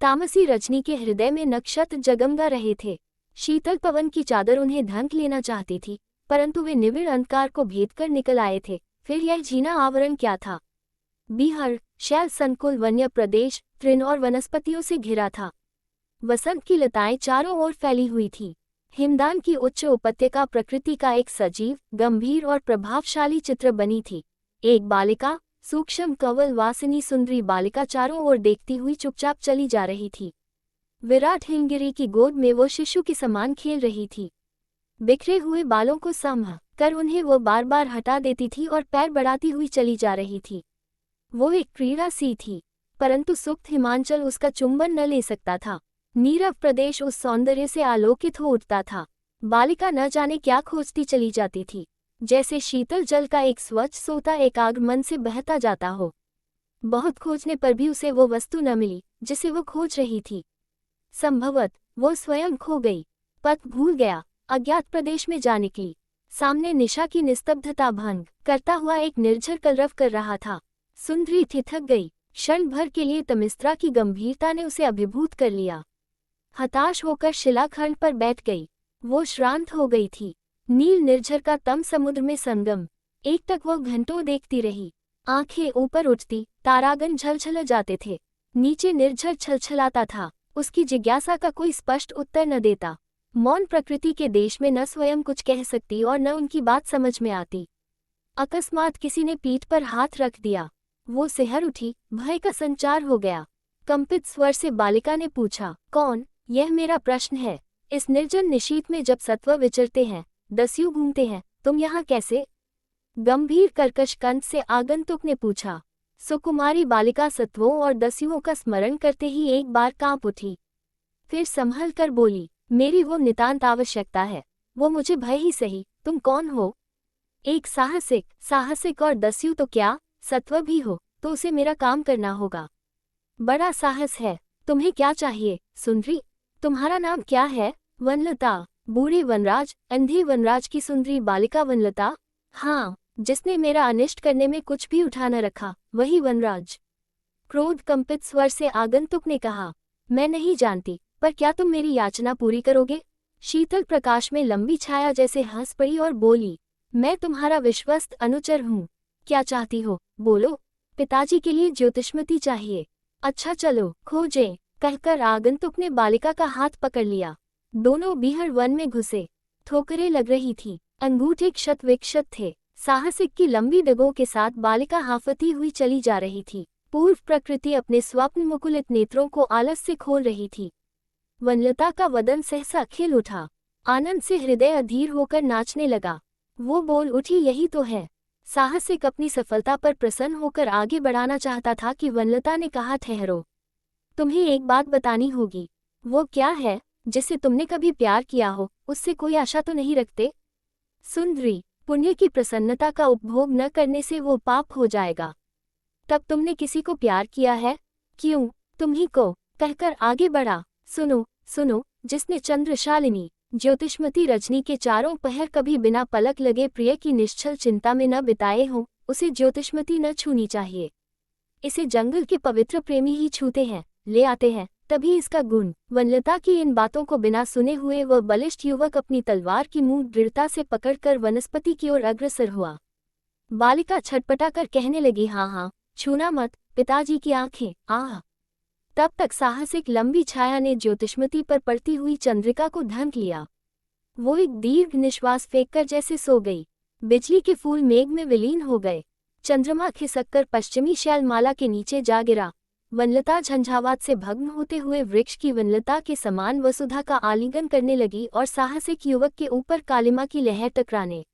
तामसी रजनी के हृदय में नक्षत्र जगमगा रहे थे। शीतल पवन की चादर उन्हें ढंक लेना चाहती थी, परंतु वे निविड़ अंधकार को भेद कर निकल आए थे। फिर यह झीना आवरण क्या था? बिहार शैल संकुल वन्य प्रदेश तृण और वनस्पतियों से घिरा था। वसंत की लताएं चारों ओर फैली हुई थी। हिमदान की उच्च उपत्यका प्रकृति का एक सजीव, गंभीर और प्रभावशाली चित्र बनी थी। एक बालिका, सूक्ष्म कवल वासिनी सुंदरी बालिका चारों ओर देखती हुई चुपचाप चली जा रही थी। विराट हिमगिरी की गोद में वो शिशु के समान खेल रही थी। बिखरे हुए बालों को संभाल कर उन्हें वो बार बार हटा देती थी और पैर बढ़ाती हुई चली जा रही थी। वो एक क्रीड़ा सी थी, परंतु सुप्त हिमांचल उसका चुंबन न ले सकता था। नीरव प्रदेश उस सौंदर्य से आलोकित हो उठता था। बालिका न जाने क्या खोजती चली जाती थी, जैसे शीतल जल का एक स्वच्छ सोता एकाग्र मन से बहता जाता हो। बहुत खोजने पर भी उसे वो वस्तु न मिली जिसे वो खोज रही थी। संभवत वो स्वयं खो गई, पथ भूल गया, अज्ञात प्रदेश में जा निकली। सामने निशा की निस्तब्धता भंग करता हुआ एक निर्झर कलरव कर रहा था। सुंदरी ठिठक गई। क्षण भर के लिए तमिस्त्रा की गंभीरता ने उसे अभिभूत कर लिया। हताश होकर शिलाखंड पर बैठ गई। वो श्रांत हो गई थी। नील निर्झर का तम समुद्र में संगम एकटक वो घंटों देखती रही। आंखें ऊपर उठती, तारागण झलझल जाते थे। नीचे निर्झर छलछलाता था। उसकी जिज्ञासा का कोई स्पष्ट उत्तर न देता। मौन प्रकृति के देश में न स्वयं कुछ कह सकती और न उनकी बात समझ में आती। अकस्मात किसी ने पीठ पर हाथ रख दिया। वो सिहर उठी, भय का संचार हो गया। कंपित स्वर से बालिका ने पूछा, कौन? यह मेरा प्रश्न है। इस निर्जन निशीथ में जब सत्व विचरते हैं, दस्यु घूमते हैं, तुम यहाँ कैसे? गंभीर कर्कश कंठ से आगंतुक ने पूछा। सुकुमारी बालिका सत्वों और दस्युओं का स्मरण करते ही एक बार कांप उठी। फिर संभल कर बोली, मेरी वो नितांत आवश्यकता है। वो मुझे भय ही सही, तुम कौन हो? एक साहसिक और दस्यु तो क्या, सत्व भी हो तो उसे मेरा काम करना होगा। बड़ा साहस है। तुम्हें क्या चाहिए सुंदरी? तुम्हारा नाम क्या है? वनलता। बूढ़े वनराज, अंधे वनराज की सुंदरी बालिका वनलता? हाँ, जिसने मेरा अनिष्ट करने में कुछ भी उठा न रखा, वही वनराज। क्रोध कंपित स्वर से आगंतुक ने कहा, मैं नहीं जानती, पर क्या तुम मेरी याचना पूरी करोगे? शीतल प्रकाश में लंबी छाया जैसे हंस पड़ी और बोली, मैं तुम्हारा विश्वस्त अनुचर हूँ। क्या चाहती हो, बोलो। पिताजी के लिए ज्योतिष्मती चाहिए। अच्छा चलो, खोजें, कहकर आगंतुक ने बालिका का हाथ पकड़ लिया। दोनों बीहड़ वन में घुसे। ठोकरें लग रही थी, अंगूठे क्षत विक्षत थे। साहसिक की लंबी डगों के साथ बालिका हांफती हुई चली जा रही थी। पूर्व प्रकृति अपने स्वप्न मुकुलित नेत्रों को आलस से खोल रही थी। वनलता का वदन सहसा खिल उठा। आनंद से हृदय अधीर होकर नाचने लगा। वो बोल उठी, यही तो है। साहसिक अपनी सफलता पर प्रसन्न होकर आगे बढ़ाना चाहता था कि वनलता ने कहा, ठहरो, तुम्हें एक बात बतानी होगी। वो क्या है? जिससे तुमने कभी प्यार किया हो, उससे कोई आशा तो नहीं रखते? सुंदरी, पुण्य की प्रसन्नता का उपभोग न करने से वो पाप हो जाएगा। तब तुमने किसी को प्यार किया है? क्यों, तुम्ही को, कहकर आगे बढ़ा। सुनो सुनो, जिसने चंद्रशालिनी ज्योतिष्मती रजनी के चारों पहर कभी बिना पलक लगे प्रिय की निश्चल चिंता में न बिताए हों, उसे ज्योतिष्मती न छूनी चाहिए। इसे जंगल के पवित्र प्रेमी ही छूते हैं, ले आते हैं, तभी इसका गुण। वनलता की इन बातों को बिना सुने हुए वह बलिष्ठ युवक अपनी तलवार की मुंह दृढ़ता से पकड़कर वनस्पति की ओर अग्रसर हुआ। बालिका छटपटा कर कहने लगी, हाँ, छूना मत, पिताजी की आंखें, आह। तब तक साहसिक लंबी छाया ने ज्योतिष्मती पर पड़ती हुई चंद्रिका को ढंक लिया। वो एक दीर्घ निश्वास फेंककर जैसे सो गई। बिजली के फूल मेघ में विलीन हो गए। चंद्रमा खिसककर पश्चिमी शैलमाला के नीचे जा गिरा। वनलता झंझावात से भग्न होते हुए वृक्ष की वनलता के समान वसुधा का आलिंगन करने लगी और साहसिक युवक के ऊपर कालिमा की लहर टकराने